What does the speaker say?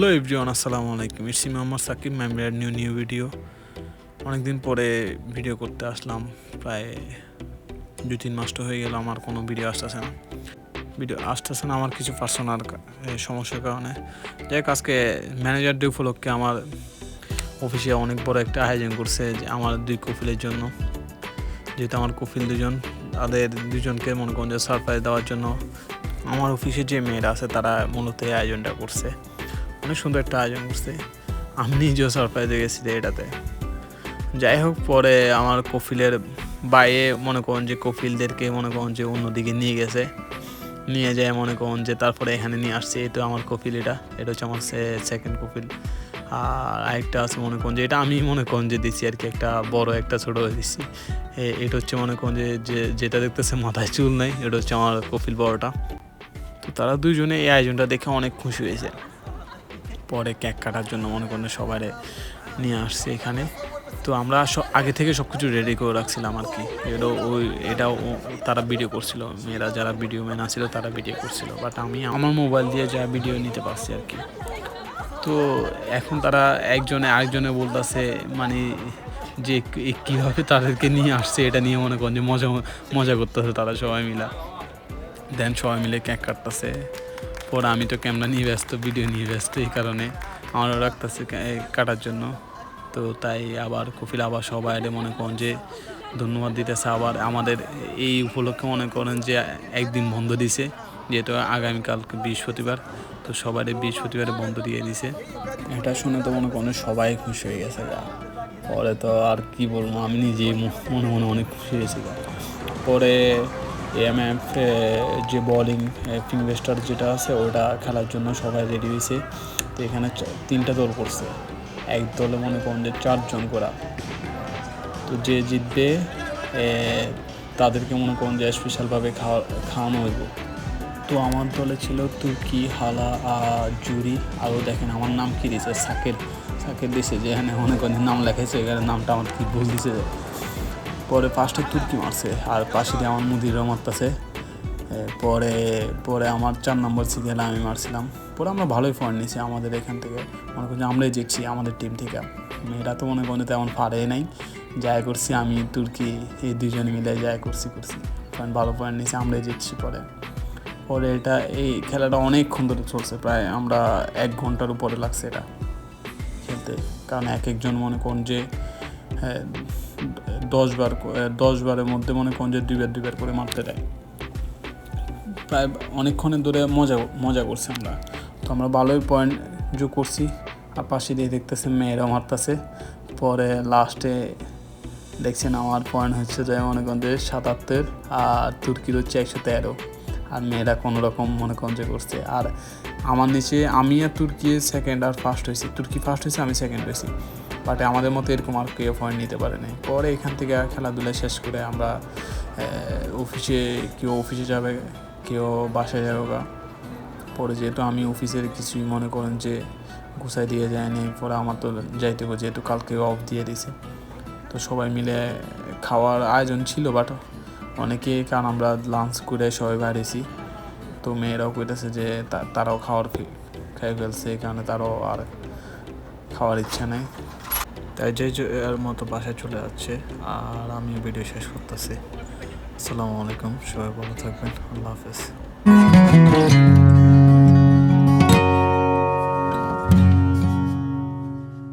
Hello everyone, আসসালামু আলাইকুম। It's Mohammad Shakib, ম্যামের নিউ ভিডিও। অনেকদিন পরে ভিডিও করতে আসলাম, প্রায় 2-3 মাস তো হয়ে গেল আমার কোনো ভিডিও আসতেছে না আমার কিছু পার্সোনাল সমস্যার কারণে। যাই হোক, আজকে ম্যানেজার ডে উপলক্ষে আমার অফিসে অনেক বড় একটা আয়োজন করছে যে আমার 2 কফিলের জন্য। যেহেতু আমার কফিল 2জন, তাদের 2জনকে মনে করেন যে সারপ্রাইজ দেওয়ার জন্য আমার অফিসে যে মেয়েরা আছে তারা মূলত এই আয়োজনটা করছে। অনেক সুন্দর একটা আয়োজন করছে, আমি নিজেও সারপ্রাইজ হয়ে গেছি এটাতে। যাই হোক, পরে আমার কফিলের বাইরে মনে করেন যে কফিলদেরকে মনে করেন যে অন্যদিকে নিয়ে যায় মনে করেন যে, তারপরে এখানে নিয়ে আসছে। এটা আমার কফিল, এটা হচ্ছে আমার সেকেন্ড কফিল। আর আরেকটা আছে মনে করেন যে এটা আমি মনে করেন যে দিচ্ছি আর কি, একটা বড় একটা ছোটো দিচ্ছি। এটা হচ্ছে মনে করেন যে যেটা দেখতেছে মাথায় চুল নেই, এটা হচ্ছে আমার কফিল বড়টা। তো তারা 2জনে এই আয়োজনটা দেখে অনেক খুশি হয়েছে। পরে কেক কাটার জন্য মনে করেন সবাই নিয়ে আসছে এখানে। তো আমরা আগে থেকে সব কিছু রেডি করে রাখছিলাম আর কি। এটাও তারা ভিডিও করছিল, মেয়েরা যারা ভিডিও ম্যান আছিল তারা ভিডিও করছিল, বাট আমি আমার মোবাইল দিয়ে যা ভিডিও নিতে পারছি আর কি। তো এখন তারা আরেকজনে বলতেছে মানে যে কীভাবে তাদেরকে নিয়ে আসছে, এটা নিয়ে মনে করেন যে মজা করতেছে তারা সবাই মিলে কেক কাটতেছে। পরে আমি তো ক্যামেরা নিয়ে ব্যস্ত, ভিডিও নিয়ে ব্যস্ত, এই কারণে আমারও রাখতেছে কাটার জন্য। তো তাই আবার কফিল আবার সবাই মনে করেন যে ধন্যবাদ দিতেছে। আবার আমাদের এই উপলক্ষে মনে করেন যে একদিন বন্ধ দিছে, যেহেতু আগামীকালকে বৃহস্পতিবার, তো সবাই বৃহস্পতিবারে বন্ধ দিয়ে দিছে। এটা শুনে তো মনে করেন সবাই খুশি হয়ে গেছে। পরে তো আর কি বলবো, আমি নিজেই মনে অনেক খুশি হয়েছি। পরে এএমএফ যে বোলিং ফিঙ্গার যেটা আছে ওটা খেলার জন্য সবাই রেডি হয়েছে। তো এখানে 3টা দল করছে, এক দলে মনে করেন যে 4 জন করা। তো যে জিতবে তাদেরকে মনে করেন যে স্পেশালভাবে খাওয়ানো হইব। তো আমার দলে ছিল তুর্কি, হালা আর জুরি। আরও দেখেন আমার নাম কী দিয়েছে, সাকের দিয়েছে, যেখানে মনে করেন নাম লেখাইছে, এখানে নামটা আমার কী ভুল দিছে। পরে ফার্স্টে তুর্কি মারছে, আর পাশে দিয়ে আমার মুদিরও মারতেছে। পরে আমার 4 নম্বর সিরিয়ালে আমি মারছিলাম। পরে আমরা ভালোই পয়েন্ট নিয়েছি আমাদের এখান থেকে, মনে করছি আমরাই জিতছি আমাদের টিম থেকে। মেয়েরা তো মনে করেন তেমন পারে নাই, যাই করছি আমি তুর্কি এই 2জনে মিলে যাই করছি পয়েন্ট, ভালো পয়েন্ট নিয়েছি, আমরাই জিতছি। পরে এই খেলাটা অনেকক্ষণ ধরে চলছে, প্রায় আমরা 1 ঘন্টার উপরে লাগছে এটা খেলতে। কারণ একজন মনে করেন যে 10 বারের মধ্যে মনে করেন যে 2বার করে মারতে দেয়। প্রায় অনেকক্ষণের ধরে মজা করছি আমরা। তো আমরা ভালোই পয়েন্ট যোগ করছি, আর পাশে দিয়ে দেখতেছে মেয়েরা মারতেছে। পরে লাস্টে দেখছেন আমার পয়েন্ট হচ্ছে যে মনে করেন যে 77, আর তুর্কির হচ্ছে 113, আর মেয়েরা কোনোরকম মনে করেন যে করছে। আর আমার নিচে আমি আর তুর্কি সেকেন্ড আর ফার্স্ট হয়েছি, তুর্কি ফার্স্ট হয়েছে, আমি সেকেন্ড হয়েছি। বাট আমাদের মতো এরকম আর কেউ পয়েন্ট নিতে পারে নাই। পরে এখান থেকে খেলাধুলা শেষ করে আমরা কেউ অফিসে যাবে, কেউ বাসায় যাবে। পরে যেহেতু আমি অফিসের কিছুই মনে করেন যে গুছাই দিয়ে যায়নি, পরে আমার তো যাইতে হবে, যেহেতু কালকে অফ দিয়ে দিছে। তো সবাই মিলে খাওয়ার আয়োজন ছিল, বাট অনেকে, কারণ আমরা লাঞ্চ করে সবাই বাড়িয়েছি। তো মেয়েরাও কইতেছে যে তারাও খেয়ে ফেলছে, এই কারণে তারাও আর খাওয়ার ইচ্ছা নেই, তাই যে এর মতো বাসায় চলে যাচ্ছে। আর আমিও ভিডিও শেষ করতেছি। আসসালামু আলাইকুম, সবাই ভালো থাকবেন, আল্লাহ হাফেজ।